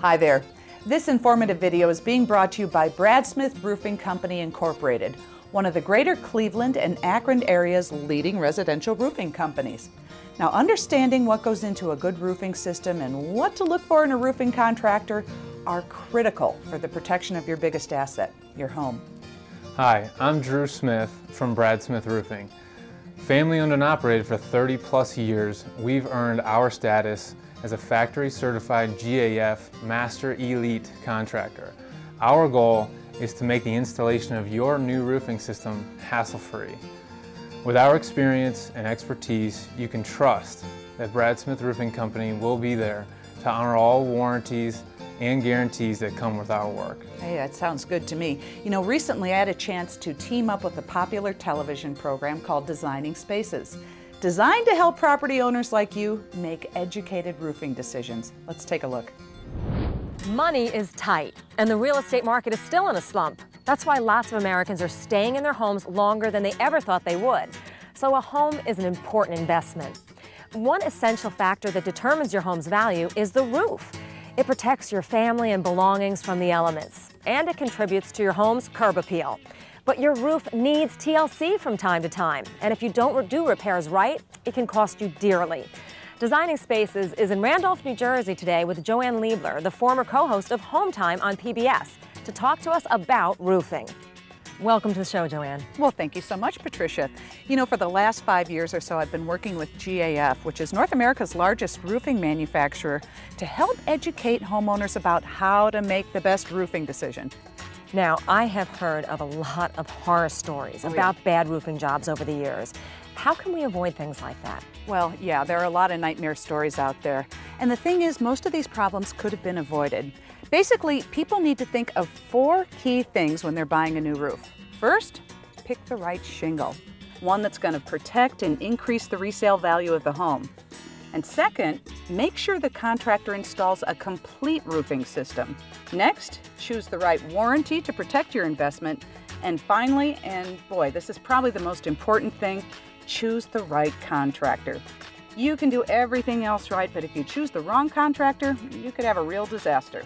Hi there. This informative video is being brought to you by Brad Smith Roofing Company Incorporated, one of the greater Cleveland and Akron area's leading residential roofing companies. Now, understanding what goes into a good roofing system and what to look for in a roofing contractor are critical for the protection of your biggest asset, your home. Hi, I'm Drew Smith from Brad Smith Roofing. Family owned and operated for 30 plus years, we've earned our status as a factory certified GAF Master Elite contractor. Our goal is to make the installation of your new roofing system hassle-free. With our experience and expertise, you can trust that Brad Smith Roofing Company will be there to honor all warranties and guarantees that come with our work. Hey, that sounds good to me. You know, recently I had a chance to team up with a popular television program called Designing Spaces, designed to help property owners like you make educated roofing decisions. Let's take a look. Money is tight, and the real estate market is still in a slump. That's why lots of Americans are staying in their homes longer than they ever thought they would. So a home is an important investment. One essential factor that determines your home's value is the roof. It protects your family and belongings from the elements, and it contributes to your home's curb appeal. But your roof needs TLC from time to time, and if you don't do repairs right, it can cost you dearly. Designing Spaces is in Randolph, New Jersey today with Joanne Liebler, the former co-host of Home Time on PBS, to talk to us about roofing. Welcome to the show, Joanne. Well, thank you so much, Patricia. You know, for the last 5 years or so, I've been working with GAF, which is North America's largest roofing manufacturer, to help educate homeowners about how to make the best roofing decision. Now, I have heard of a lot of horror stories about bad roofing jobs over the years. How can we avoid things like that? Well, yeah, there are a lot of nightmare stories out there. And the thing is, most of these problems could have been avoided. Basically, people need to think of 4 key things when they're buying a new roof. First, pick the right shingle, one that's going to protect and increase the resale value of the home. And second, make sure the contractor installs a complete roofing system. Next, choose the right warranty to protect your investment. And finally, and boy, this is probably the most important thing, choose the right contractor. You can do everything else right, but if you choose the wrong contractor, you could have a real disaster.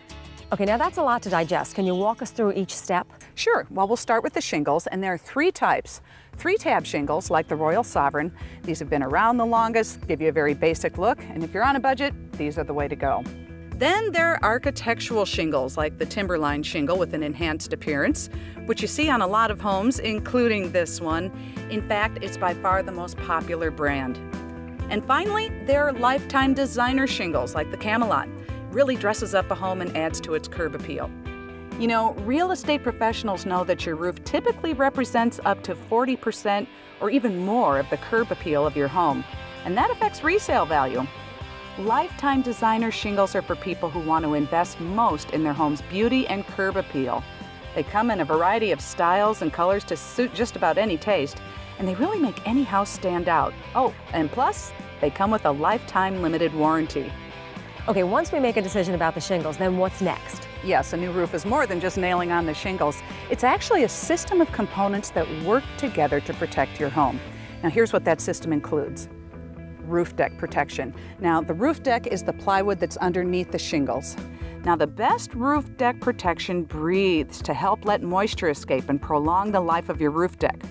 Okay, now that's a lot to digest. Can you walk us through each step? Sure. Well, we'll start with the shingles, and there are 3 types. 3-tab shingles, like the Royal Sovereign. These have been around the longest, give you a very basic look, and if you're on a budget, these are the way to go. Then there are architectural shingles, like the Timberline shingle with an enhanced appearance, which you see on a lot of homes, including this one. In fact, it's by far the most popular brand. And finally, there are lifetime designer shingles, like the Camelot. Really dresses up a home and adds to its curb appeal. You know, real estate professionals know that your roof typically represents up to 40% or even more of the curb appeal of your home, and that affects resale value. Lifetime designer shingles are for people who want to invest most in their home's beauty and curb appeal. They come in a variety of styles and colors to suit just about any taste, and they really make any house stand out. Oh, and plus, they come with a lifetime limited warranty. Okay, once we make a decision about the shingles, then what's next? Yes, a new roof is more than just nailing on the shingles. It's actually a system of components that work together to protect your home. Now, here's what that system includes. Roof deck protection. Now, the roof deck is the plywood that's underneath the shingles. Now, the best roof deck protection breathes to help let moisture escape and prolong the life of your roof deck.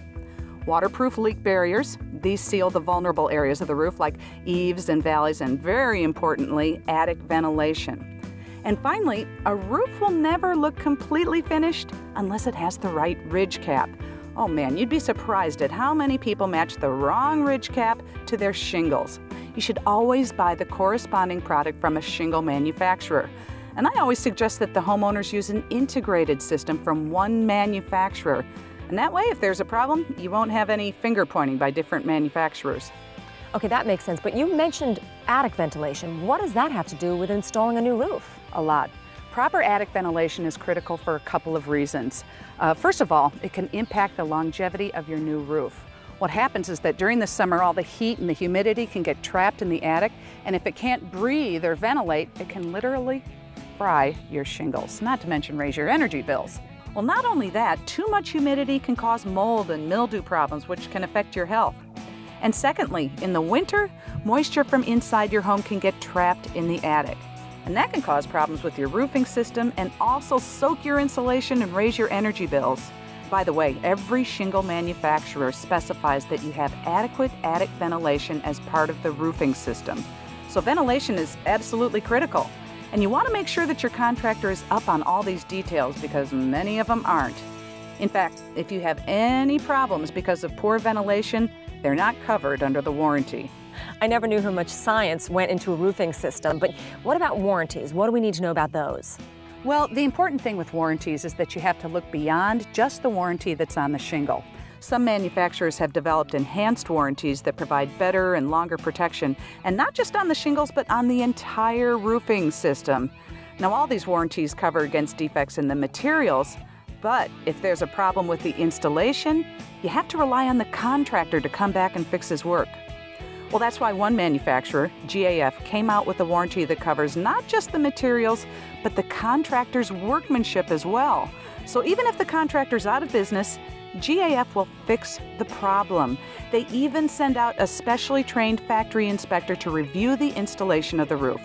Waterproof leak barriers. These seal the vulnerable areas of the roof like eaves and valleys, and very importantly, attic ventilation. And finally, a roof will never look completely finished unless it has the right ridge cap. Oh man, you'd be surprised at how many people match the wrong ridge cap to their shingles. You should always buy the corresponding product from a shingle manufacturer. And I always suggest that the homeowners use an integrated system from one manufacturer. And that way, if there's a problem, you won't have any finger pointing by different manufacturers. Okay, that makes sense, but you mentioned attic ventilation. What does that have to do with installing a new roof? A lot. Proper attic ventilation is critical for a couple of reasons. First of all, it can impact the longevity of your new roof. What happens is that during the summer, all the heat and the humidity can get trapped in the attic, and if it can't breathe or ventilate, it can literally fry your shingles, not to mention raise your energy bills. Well, not only that, too much humidity can cause mold and mildew problems, which can affect your health. And secondly, in the winter, moisture from inside your home can get trapped in the attic. And that can cause problems with your roofing system and also soak your insulation and raise your energy bills. By the way, every shingle manufacturer specifies that you have adequate attic ventilation as part of the roofing system. So ventilation is absolutely critical. And you want to make sure that your contractor is up on all these details because many of them aren't. In fact, if you have any problems because of poor ventilation, they're not covered under the warranty. I never knew how much science went into a roofing system, but what about warranties? What do we need to know about those? Well, the important thing with warranties is that you have to look beyond just the warranty that's on the shingle. Some manufacturers have developed enhanced warranties that provide better and longer protection, and not just on the shingles, but on the entire roofing system. Now, all these warranties cover against defects in the materials, but if there's a problem with the installation, you have to rely on the contractor to come back and fix his work. Well, that's why one manufacturer, GAF, came out with a warranty that covers not just the materials, but the contractor's workmanship as well. So even if the contractor's out of business, GAF will fix the problem. They even send out a specially trained factory inspector to review the installation of the roof.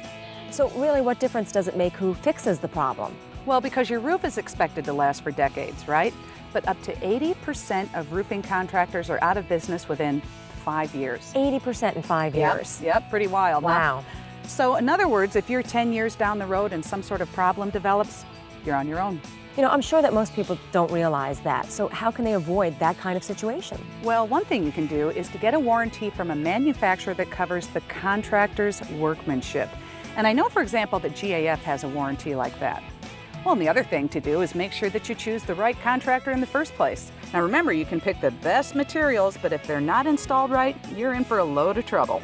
So really, what difference does it make who fixes the problem? Well, because your roof is expected to last for decades, right? But up to 80% of roofing contractors are out of business within 5 years. 80% in 5 years. Yep, pretty wild. Wow. Huh? So in other words, if you're 10 years down the road and some sort of problem develops, you're on your own. You know, I'm sure that most people don't realize that. So how can they avoid that kind of situation? Well, one thing you can do is to get a warranty from a manufacturer that covers the contractor's workmanship. And I know, for example, that GAF has a warranty like that. Well, and the other thing to do is make sure that you choose the right contractor in the first place. Now remember, you can pick the best materials, but if they're not installed right, you're in for a load of trouble.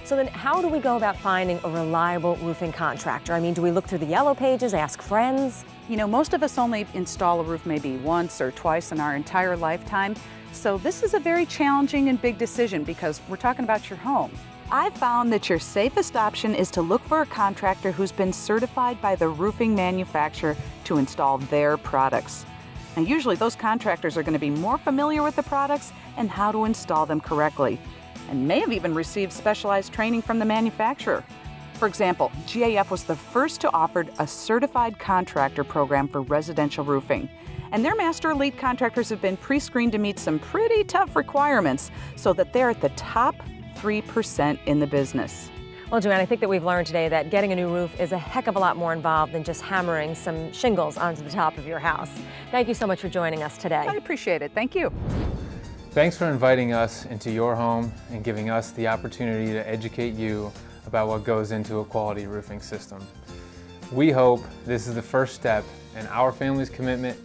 So then how do we go about finding a reliable roofing contractor? I mean, do we look through the yellow pages, ask friends? You know, most of us only install a roof maybe once or twice in our entire lifetime. So this is a very challenging and big decision because we're talking about your home. I've found that your safest option is to look for a contractor who's been certified by the roofing manufacturer to install their products. Now, usually those contractors are going to be more familiar with the products and how to install them correctly, and may have even received specialized training from the manufacturer. For example, GAF was the first to offer a certified contractor program for residential roofing. And their master elite contractors have been pre-screened to meet some pretty tough requirements so that they're at the top 3% in the business. Well, Joanne, I think that we've learned today that getting a new roof is a heck of a lot more involved than just hammering some shingles onto the top of your house. Thank you so much for joining us today. I appreciate it. Thank you. Thanks for inviting us into your home and giving us the opportunity to educate you about what goes into a quality roofing system. We hope this is the first step in our family's commitment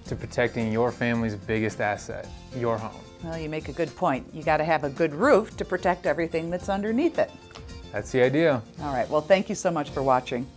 to protecting your family's biggest asset, your home. Well, you make a good point. You got to have a good roof to protect everything that's underneath it. That's the idea. All right, well, thank you so much for watching.